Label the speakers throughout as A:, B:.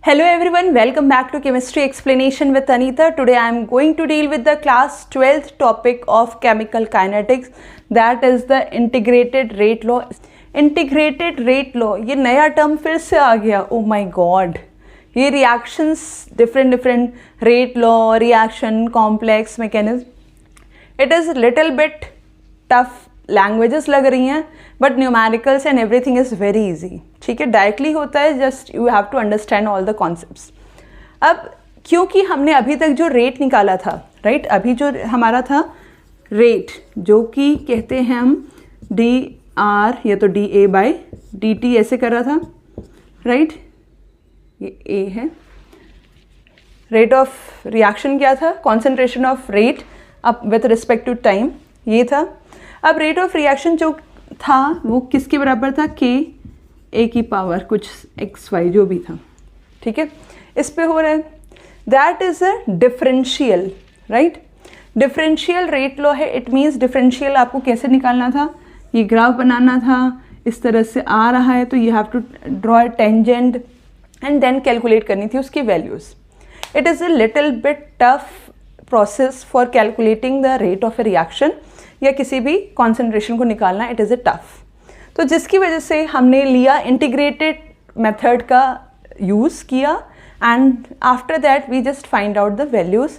A: Hello everyone, welcome back to Chemistry Explanation with Anita. Today I am going to deal with the class 12th topic of chemical kinetics, that is the integrated rate law. Integrated rate law, ये नया term फिर से आ गया. Oh my god, ये reactions different rate law, reaction, complex mechanism. It is little bit tough languages लग रही हैं, but numericals and everything is very easy. ठीक है, डायरेक्टली होता है, just you have to understand all the concepts. अब क्योंकि हमने अभी तक जो रेट निकाला था, राइट, अभी जो हमारा था रेट, जो कि कहते हैं हम डी आर या तो D A by D T ऐसे कर रहा था, राइट, ये ए है. रेट ऑफ रिएक्शन क्या था, कॉन्सेंट्रेशन ऑफ रेट अब विथ रिस्पेक्ट टू टाइम, ये था. अब रेट ऑफ रिएक्शन जो था वो किसके बराबर था, के ए की पावर कुछ एक्स वाई जो भी था. ठीक है, इस पे हो रहा है. That is a differential, right. Differential rate law है. इट मीन्स डिफरेंशियल आपको कैसे निकालना था, ये ग्राफ बनाना था, इस तरह से आ रहा है तो you have to draw a tangent and then calculate करनी थी उसकी values. It is a little bit tough process for calculating the rate of a reaction या किसी भी कॉन्सेंट्रेशन को निकालना. It is a tough. तो जिसकी वजह से हमने लिया इंटीग्रेटेड मेथड का यूज़ किया and after that we just find out the values,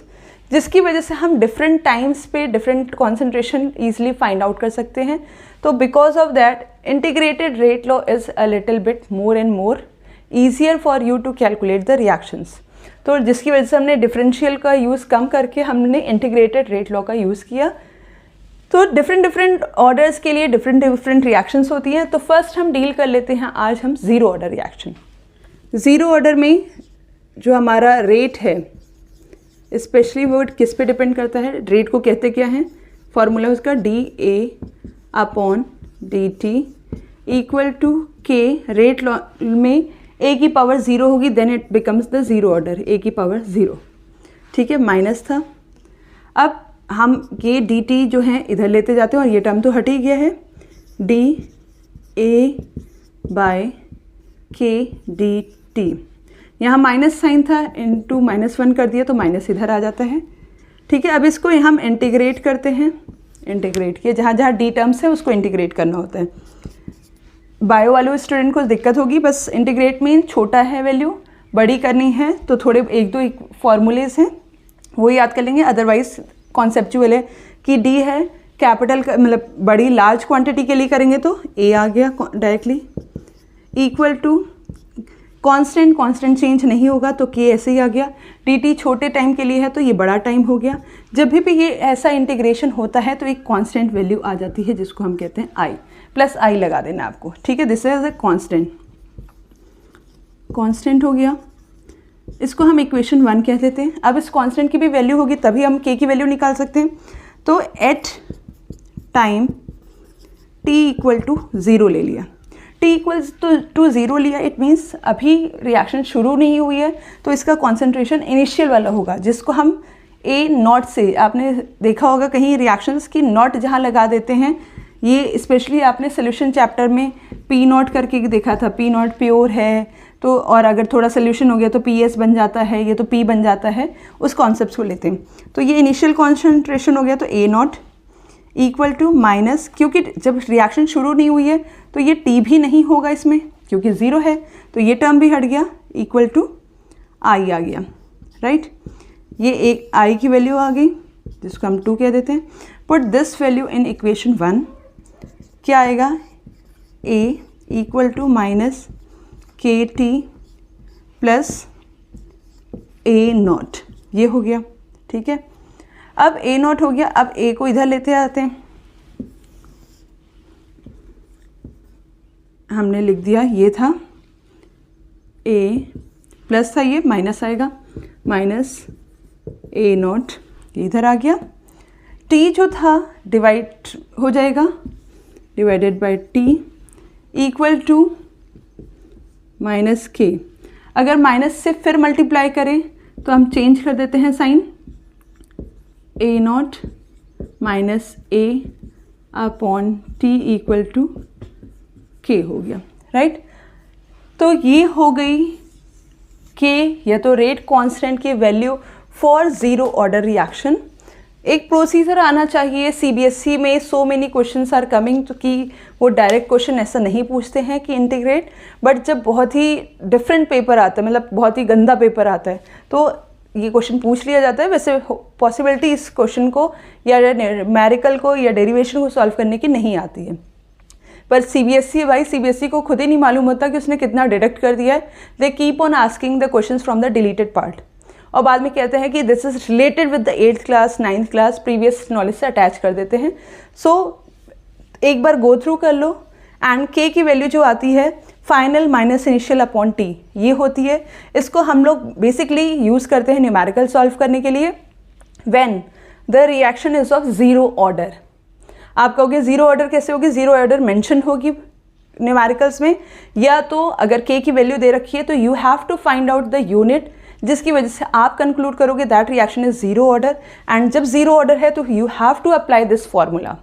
A: जिसकी वजह से हम डिफरेंट टाइम्स पे different concentration easily find out कर सकते हैं. तो because of that integrated rate law is a little bit more and more easier for you to calculate the reactions. तो जिसकी वजह से हमने डिफरेंशियल का यूज़ कम करके हमने इंटीग्रेटेड रेट लॉ का यूज़ किया. तो डिफरेंट ऑर्डर्स के लिए डिफरेंट रिएक्शंस होती हैं. तो फर्स्ट हम डील कर लेते हैं आज हम zero order reaction. Zero order में जो हमारा रेट है, स्पेशली वो किस पे डिपेंड करता है, रेट को कहते क्या हैं, फॉर्मूला उसका D A upon D T equal to K. Rate law में ए की पावर ज़ीरो होगी, then it becomes the zero order, A की पावर ज़ीरो. ठीक है, माइनस था. अब हम के डी टी जो है इधर लेते जाते हैं और ये टर्म तो हट ही गया है. डी ए बाय के डी टी, यहाँ माइनस साइन था, इनटू -1 कर दिया तो माइनस इधर आ जाता है. ठीक है, अब इसको हम इंटीग्रेट करते हैं. इंटीग्रेट किए, जहाँ जहाँ डी टर्म्स है उसको इंटीग्रेट करना होता है. बायो वाले स्टूडेंट को दिक्कत होगी, बस इंटीग्रेट में छोटा है वैल्यू, बड़ी करनी है तो थोड़े एक दो फॉर्मूलेज हैं वो याद कर लेंगे. अदरवाइज कॉन्सेप्चुअल है कि डी है कैपिटल, मतलब बड़ी लार्ज क्वांटिटी के लिए करेंगे तो ए आ गया directly, equal to constant change नहीं होगा तो के ऐसे ही आ गया. डी टी छोटे टाइम के लिए है तो ये बड़ा टाइम हो गया. जब भी ये ऐसा इंटीग्रेशन होता है तो एक कांस्टेंट वैल्यू आ जाती है जिसको हम कहते हैं आई, प्लस आई लगा देना आपको. ठीक है, दिस इज अ कांस्टेंट हो गया. इसको हम इक्वेशन 1 कह देते हैं. अब इस कांस्टेंट की भी वैल्यू होगी तभी हम के की वैल्यू निकाल सकते हैं. तो at time T equal to zero ले लिया. टी इक्वल्स टू ज़ीरो लिया, इट मीन्स अभी रिएक्शन शुरू नहीं हुई है तो इसका कॉन्सेंट्रेशन इनिशियल वाला होगा, जिसको हम ए नॉट से, आपने देखा होगा कहीं रिएक्शंस की नॉट जहाँ लगा देते हैं, ये स्पेशली आपने सोल्यूशन चैप्टर में पी नॉट करके देखा था. पी नॉट प्योर है तो, और अगर थोड़ा सोल्यूशन हो गया तो पी एस बन जाता है, ये तो पी बन जाता है, उस कॉन्सेप्ट को लेते हैं. तो ये इनिशियल कॉन्सेंट्रेशन हो गया तो ए नॉट इक्वल टू माइनस, क्योंकि जब रिएक्शन शुरू नहीं हुई है तो ये टी भी नहीं होगा इसमें क्योंकि ज़ीरो है, तो ये टर्म भी हट गया, इक्वल टू आई आ गया, राइट. ये एक आई की वैल्यू आ गई जिसको हम 2 कह देते हैं. Put this value in equation 1, क्या आएगा, ए इक्वल टू माइनस के टी प्लस ए नॉट, ये हो गया. ठीक है, अब ए नॉट हो गया. अब ए को इधर लेते आते हैं, हमने लिख दिया, ये था ए प्लस था, ये माइनस आएगा, माइनस ए नॉट इधर आ गया. टी जो था डिवाइड हो जाएगा, divided by T equal to minus k. अगर माइनस से फिर मल्टीप्लाई करें तो हम चेंज कर देते हैं sign, A naught minus A upon T equal to k हो गया, राइट. तो ये हो गई के या तो रेट कांस्टेंट की value for zero order reaction. एक प्रोसीजर आना चाहिए। सीबीएसई में so many questions are coming तो कि वो डायरेक्ट क्वेश्चन ऐसा नहीं पूछते हैं कि इंटीग्रेट, बट जब बहुत ही डिफरेंट पेपर आता है, मतलब बहुत ही गंदा पेपर आता है, तो ये क्वेश्चन पूछ लिया जाता है। वैसे पॉसिबिलिटी इस क्वेश्चन को या न्यूमेरिकल को या डेरिवेशन को सॉल्व करने की नहीं आती है। पर सीबीएसई को खुद ही नहीं मालूम होता कि उसने कितना डिडक्ट कर दिया है। They keep on asking the questions from the deleted part, और बाद में कहते हैं कि this is related with the 8th class 9th class, previous knowledge से अटैच कर देते हैं। सो एक बार गो थ्रू कर लो। एंड के की वैल्यू जो आती है final minus initial upon T, ये होती है। इसको हम लोग बेसिकली यूज़ करते हैं न्यूमेरिकल सॉल्व करने के लिए when the reaction is of zero order. आप कहोगे ज़ीरो ऑर्डर कैसे होगी? ज़ीरो ऑर्डर मेंशन होगी न्यूमेरिकल्स में, या तो अगर के की वैल्यू दे रखी है तो you have to find out the unit जिसकी वजह से आप कंक्लूड करोगे that reaction is zero order. And जब ज़ीरो ऑर्डर है तो you have to apply this formula.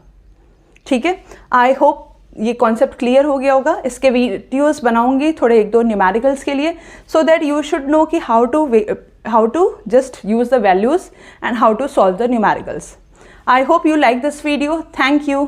A: ठीक है, आई होप ये कॉन्सेप्ट क्लियर हो गया होगा। इसके वीडियोस बनाऊंगी थोड़े 1-2 न्यूमेरिकल्स के लिए, so that you should know कि how to just use the values and how to solve the numericals. I hope you like this video. Thank you.